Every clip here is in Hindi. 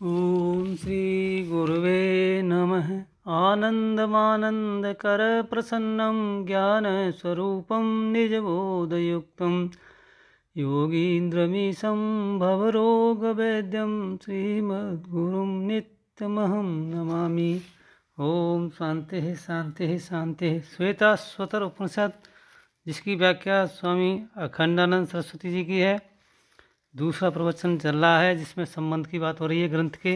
ओम श्री गुरुवे नमः। आनन्दमानन्दकर प्रसन्नं ज्ञानस्वरूपं निजबोधयुक्तं योगीन्द्रमीशं भवरोगवैद्यं श्रीमद्गुरुं नित्यमहं नमामि। ओम शांति शांति शांति। श्वेताश्वतर उपनिषद, जिसकी व्याख्या स्वामी अखंडानंद सरस्वती जी की है। दूसरा प्रवचन चल रहा है जिसमें संबंध की बात हो रही है ग्रंथ के।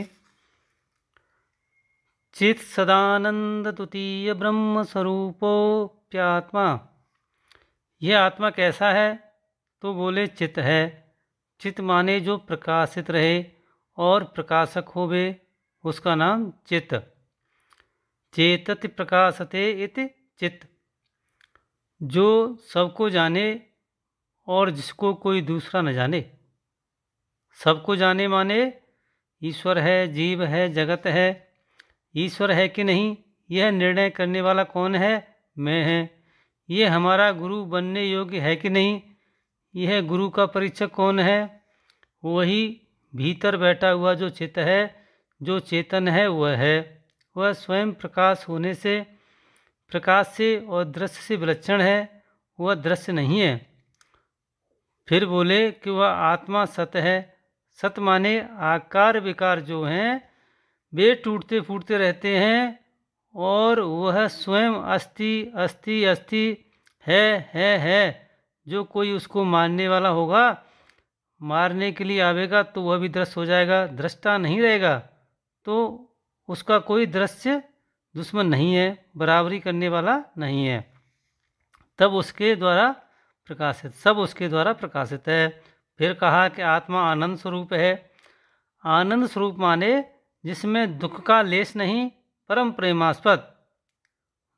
चित सदानंद तुतीय ब्रह्म स्वरूपोप्यात्मा। यह आत्मा कैसा है? तो बोले चित है। चित माने जो प्रकाशित रहे और प्रकाशक होवे, उसका नाम चित। चेतति प्रकाशते इति चित। जो सबको जाने और जिसको कोई दूसरा न जाने। सबको जाने माने ईश्वर है, जीव है, जगत है। ईश्वर है कि नहीं, यह निर्णय करने वाला कौन है? मैं है। यह हमारा गुरु बनने योग्य है कि नहीं, यह गुरु का परीक्षक कौन है? वही भीतर बैठा हुआ जो चित्त है, जो चेतन है वह है। वह स्वयं प्रकाश होने से, प्रकाश से और दृश्य से विलक्षण है। वह दृश्य नहीं है। फिर बोले कि वह आत्मा सत है। सत माने आकार विकार जो हैं वे टूटते फूटते रहते हैं और वह स्वयं अस्थि अस्थि अस्थि है। जो कोई उसको मारने वाला होगा, मारने के लिए आवेगा तो वह भी दृश्य हो जाएगा, दृष्टा नहीं रहेगा। तो उसका कोई दृश्य दुश्मन नहीं है, बराबरी करने वाला नहीं है। तब उसके द्वारा प्रकाशित, सब उसके द्वारा प्रकाशित है। फिर कहा कि आत्मा आनंद स्वरूप है। आनंद स्वरूप माने जिसमें दुख का लेश नहीं, परम प्रेमास्पद।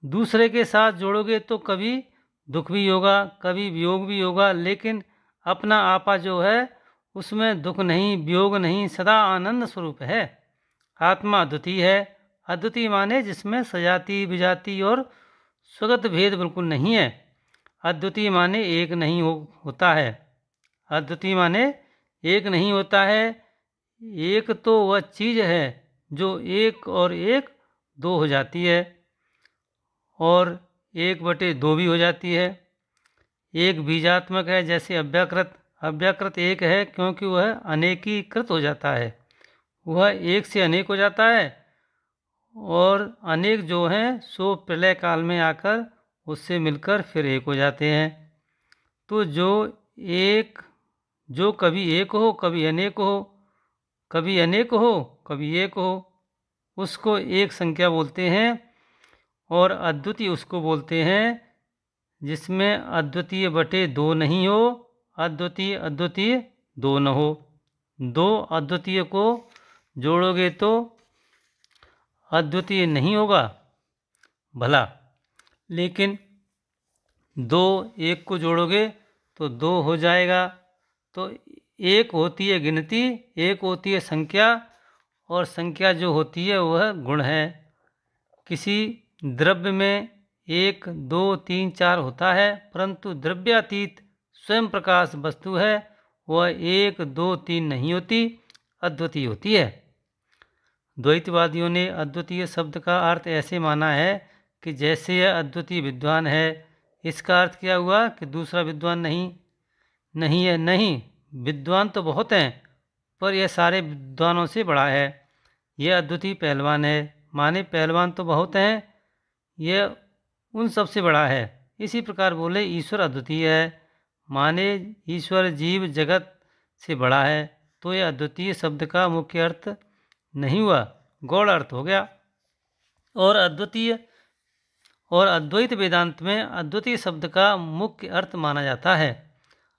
दूसरे के साथ जोड़ोगे तो कभी दुख भी होगा, कभी वियोग भी होगा, लेकिन अपना आपा जो है उसमें दुख नहीं, वियोग नहीं, सदा आनंद स्वरूप है। आत्मा अद्वितीय है। अद्वितीय माने जिसमें सजाति विजाति और स्वगत भेद बिल्कुल नहीं है। अद्वितीय माने एक नहीं होता है। अद्वितीय माने एक नहीं होता है। एक तो वह चीज़ है जो एक और एक दो हो जाती है, और 1/2 भी हो जाती है। एक बीजात्मक है, जैसे अव्याकृत। अव्याकृत एक है क्योंकि वह अनेकीकृत हो जाता है। वह एक से अनेक हो जाता है, और अनेक जो हैं सो प्रलय काल में आकर उससे मिलकर फिर एक हो जाते हैं। तो जो कभी एक हो, कभी अनेक हो, कभी अनेक हो, कभी एक हो, उसको एक संख्या बोलते हैं। और अद्वितीय उसको बोलते हैं जिसमें अद्वितीय बटे 2 नहीं हो, अद्वितीय अद्वितीय 2 न हो। 2 अद्वितीय को जोड़ोगे तो अद्वितीय नहीं होगा भला, लेकिन 2 एक को जोड़ोगे तो 2 हो जाएगा। तो एक होती है गिनती, एक होती है संख्या, और संख्या जो होती है वह गुण है। किसी द्रव्य में 1 2 3 4 होता है, परंतु द्रव्यातीत स्वयं प्रकाश वस्तु है, वह 1 2 3 नहीं होती, अद्वितीय होती है। द्वैतवादियों ने अद्वितीय शब्द का अर्थ ऐसे माना है कि जैसे यह अद्वितीय विद्वान है। इसका अर्थ क्या हुआ कि दूसरा विद्वान नहीं है। नहीं, विद्वान तो बहुत हैं, पर यह सारे विद्वानों से बड़ा है। यह अद्वितीय पहलवान है, माने पहलवान तो बहुत हैं, यह उन सब से बड़ा है। इसी प्रकार बोले ईश्वर अद्वितीय है, माने ईश्वर जीव जगत से बड़ा है। तो यह अद्वितीय शब्द का मुख्य अर्थ नहीं हुआ, गौड़ अर्थ हो गया। और अद्वैत वेदांत में अद्वितीय शब्द का मुख्य अर्थ माना जाता है,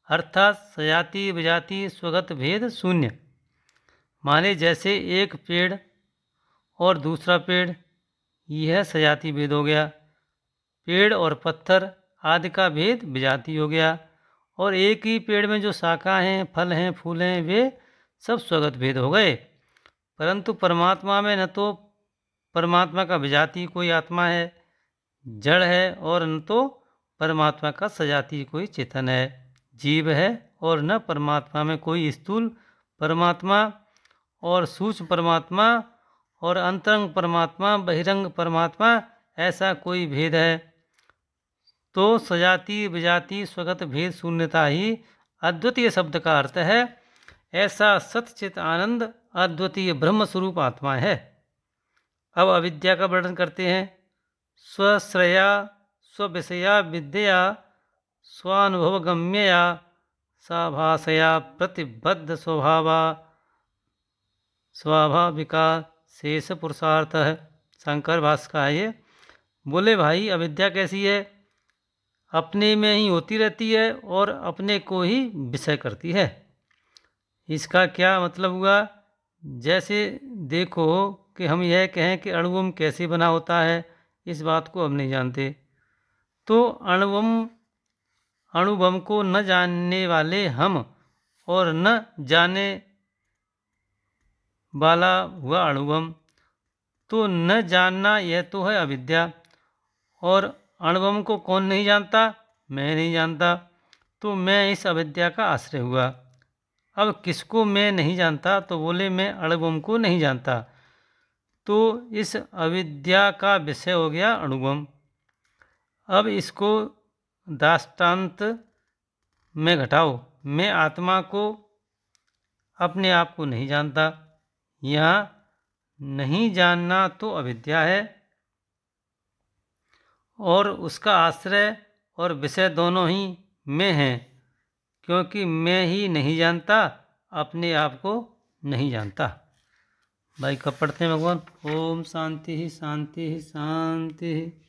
अर्थात सजाति विजाति स्वगत भेद शून्य। माने जैसे एक पेड़ और दूसरा पेड़, यह सजाति भेद हो गया। पेड़ और पत्थर आदि का भेद विजाति हो गया। और एक ही पेड़ में जो शाखा हैं, फल हैं, फूल हैं, वे सब स्वगत भेद हो गए। परंतु परमात्मा में न तो परमात्मा का विजाति कोई आत्मा है, जड़ है, और न तो परमात्मा का सजाति कोई चेतन है, जीव है, और न परमात्मा में कोई स्थूल परमात्मा और सूक्ष्म परमात्मा और अंतरंग परमात्मा, बहिरंग परमात्मा, ऐसा कोई भेद है तो सजाति विजाति स्वगत भेद शून्यता ही अद्वितीय शब्द का अर्थ है। ऐसा सतचित आनंद अद्वितीय ब्रह्म स्वरूप आत्मा है। अब अविद्या का वर्णन करते हैं। स्वश्रया स्वविषया विद्या स्वानुभवगम्यया साभाषया प्रतिबद्ध स्वाभाविका शेष पुरुषार्थ है। शंकर भाष्य का है ये। बोले भाई अविद्या कैसी है? अपने में ही होती रहती है और अपने को ही विषय करती है। इसका क्या मतलब हुआ? जैसे देखो कि हम यह कहें कि अणुबम कैसे बना होता है, इस बात को हम नहीं जानते। तो अणुबम को न जानने वाले हम और न जाने वाला हुआ अणुबम। तो न जानना यह तो है अविद्या। और अणुबम को कौन नहीं जानता? मैं नहीं जानता। तो मैं इस अविद्या का आश्रय हुआ। अब किसको मैं नहीं जानता? तो बोले मैं अणुबम को नहीं जानता। तो इस अविद्या का विषय हो गया अणुबम। अब इसको दृष्टांत में घटाओ। मैं आत्मा को अपने आप को नहीं जानता। यहाँ नहीं जानना तो अविद्या है और उसका आश्रय और विषय दोनों ही मैं हैं, क्योंकि मैं ही नहीं जानता, अपने आप को नहीं जानता। भाई कब पढ़ते हैं भगवान? ओम शांति शांति शांति।